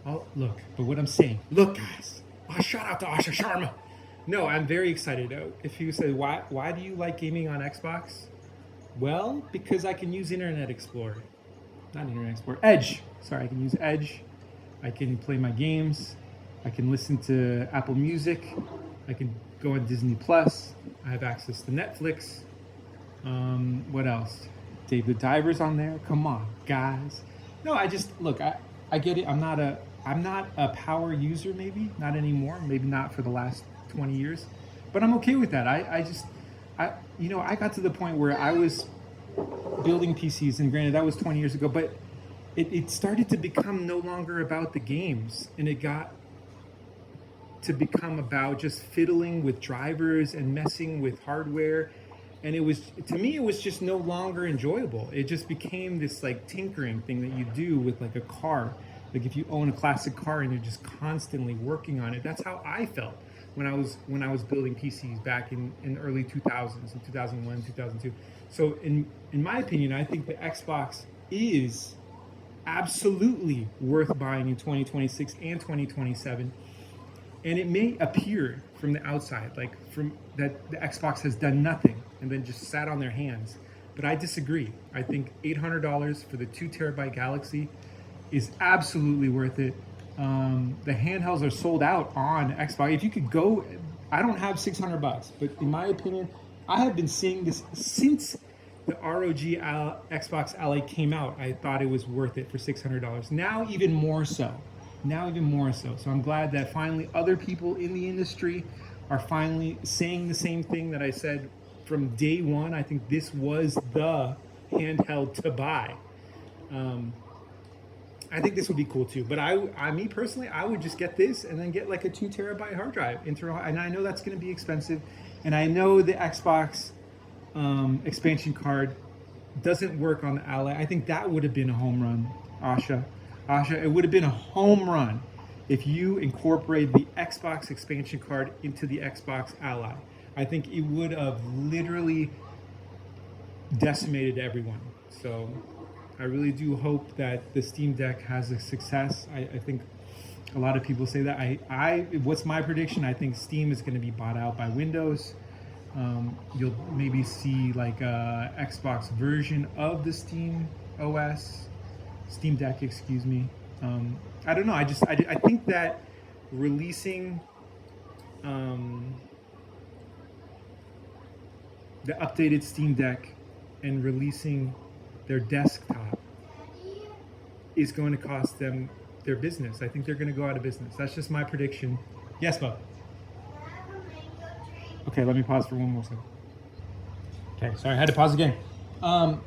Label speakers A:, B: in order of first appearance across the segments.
A: Oh, look, but what I'm saying, look, guys. Oh, shout out to Asha Sharma. No, I'm very excited. If you say why do you like gaming on Xbox? Well, because I can use Internet Explorer, not Internet Explorer, Edge. Sorry, I can use Edge. I can play my games. I can listen to Apple Music. I can go on Disney Plus. I have access to Netflix. What else? Dave the Diver's on there. Come on, guys. No, I just look. I get it. I'm not a power user. Maybe not anymore. Maybe not for the last 20 years. But I'm okay with that. I got to the point where I was building PCs, and granted that was 20 years ago, but it started to become no longer about the games, and it got to become about just fiddling with drivers and messing with hardware. And it was, to me, it was just no longer enjoyable. It just became this like tinkering thing that you do with like a car. Like if you own a classic car and you're just constantly working on it. That's how I felt when I was building PCs back in the early 2000s, in 2001, 2002. So in my opinion, I think the Xbox is absolutely worth buying in 2026 and 2027. And it may appear from the outside like from that the Xbox has done nothing and then just sat on their hands, but I disagree. I think $800 for the 2 terabyte Galaxy is absolutely worth it. The handhelds are sold out on Xbox. If you could go, I don't have $600, but in my opinion, I have been seeing this since the ROG Xbox Ally came out. I thought it was worth it for $600. Now even more so. So I'm glad that finally other people in the industry are finally saying the same thing that I said from day one. I think this was the handheld to buy. I think this would be cool too. But me personally, I would just get this and then get like a 2 terabyte hard drive. And I know that's going to be expensive. And I know the Xbox expansion card doesn't work on the Ally. I think that would have been a home run, Asha, it would have been a home run if you incorporate the Xbox expansion card into the Xbox Ally. I think it would have literally decimated everyone. So I really do hope that the Steam Deck has a success. I think a lot of people say that. What's my prediction? I think Steam is going to be bought out by Windows. You'll maybe see like a Xbox version of the Steam Deck, excuse me. I don't know. I think that releasing the updated Steam Deck and releasing their desktop is going to cost them their business. I think they're going to go out of business. That's just my prediction. Yes, Bob. Okay, let me pause for one more second. Okay, sorry, I had to pause again. I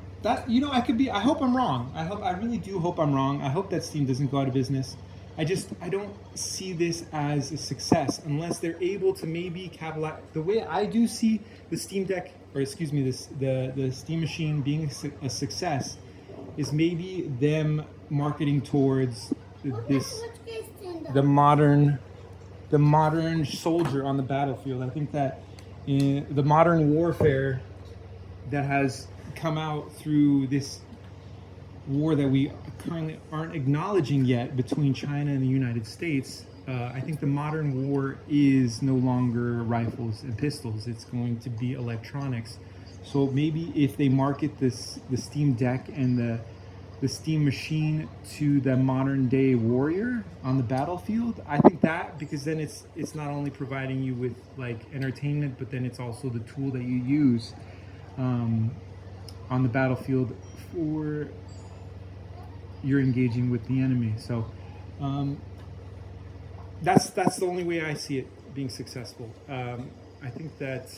A: hope I'm wrong. I really do hope I'm wrong. I hope that Steam doesn't go out of business. I don't see this as a success unless they're able to maybe capitalize. The way I do see the Steam Deck, or excuse me, the Steam Machine being a success is maybe them marketing towards the modern soldier on the battlefield. I think that in the modern warfare that has come out through this war that we currently aren't acknowledging yet between China and the United States, I think the modern war is no longer rifles and pistols. It's going to be electronics. So maybe if they market the Steam Deck and the Steam Machine to the modern day warrior on the battlefield, I think that, because then it's not only providing you with like entertainment, but then it's also the tool that you use on the battlefield for you're engaging with the enemy. So that's the only way I see it being successful. I think that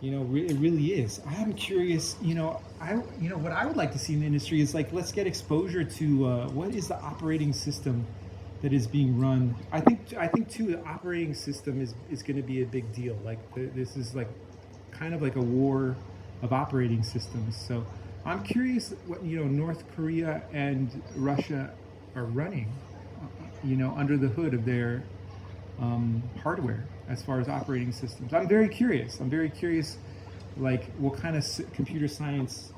A: it really is. I'm curious. What I would like to see in the industry is like, let's get exposure to what is the operating system that is being run. I think too, the operating system is going to be a big deal. Like this is like kind of like a war of operating systems. So I'm curious what North Korea and Russia are running, under the hood of their hardware as far as operating systems. I'm very curious, like what kind of computer science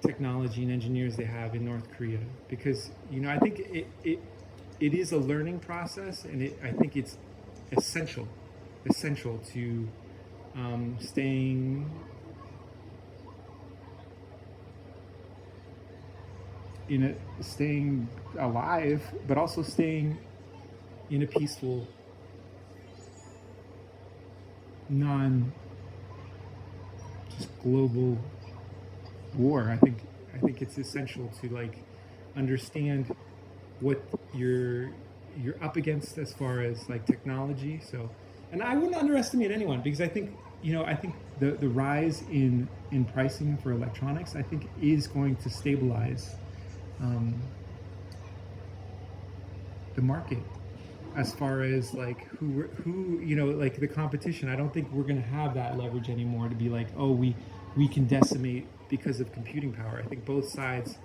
A: technology and engineers they have in North Korea, because I think it is a learning process, and I think it's essential to staying staying alive, but also staying in a peaceful, non just global war. I think it's essential to like understand what you're up against as far as like technology. So, and I wouldn't underestimate anyone, because I think the rise in pricing for electronics, I think, is going to stabilize the market as far as like who like the competition. I don't think we're going to have that leverage anymore to be like, oh, we can decimate because of computing power. I think both sides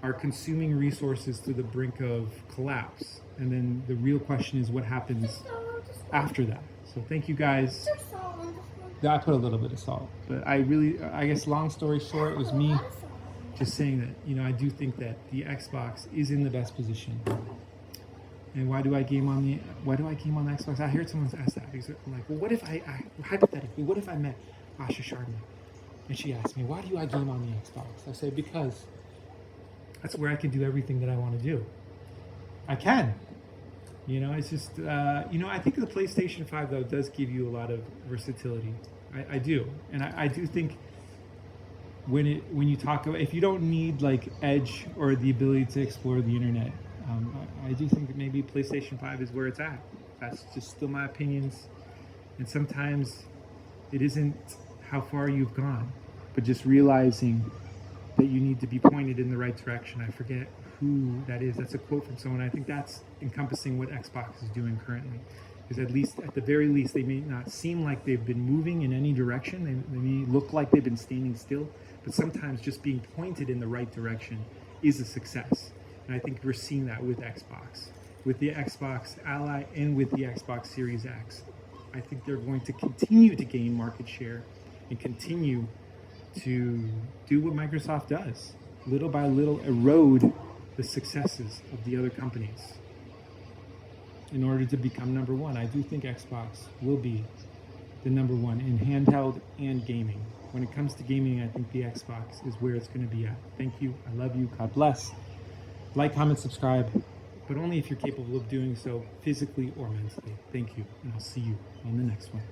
A: are consuming resources to the brink of collapse, and then the real question is what happens after that. So thank you guys. Yeah, I put a little bit of salt, but I guess long story short, it was me just saying that I do think that the Xbox is in the best position. And why do I game on the Xbox? I heard someone ask that. I'm like, well, what if I hypothetically, what if I met Asha Sharma and she asked me, why do I game on the Xbox? I say, because that's where I can do everything that I want to do. I can. It's just, I think the PlayStation 5, though, does give you a lot of versatility. I do. And I do think when you talk about, if you don't need like edge or the ability to explore the internet, I do think that maybe PlayStation 5 is where it's at. That's just still my opinions. And sometimes it isn't how far you've gone, but just realizing that you need to be pointed in the right direction. I forget who that is. That's a quote from someone. I think that's encompassing what Xbox is doing currently. Because at the very least, they may not seem like they've been moving in any direction. They may look like they've been standing still, but sometimes just being pointed in the right direction is a success. And I think we're seeing that with Xbox, with the Xbox Ally, and with the Xbox Series X. I think they're going to continue to gain market share and continue to do what Microsoft does, little by little erode the successes of the other companies in order to become number one. I do think Xbox will be the number one in handheld and gaming. When it comes to gaming, I think the Xbox is where it's going to be at. Thank you. I love you. God bless. Like, comment, subscribe, but only if you're capable of doing so physically or mentally. Thank you, and I'll see you on the next one.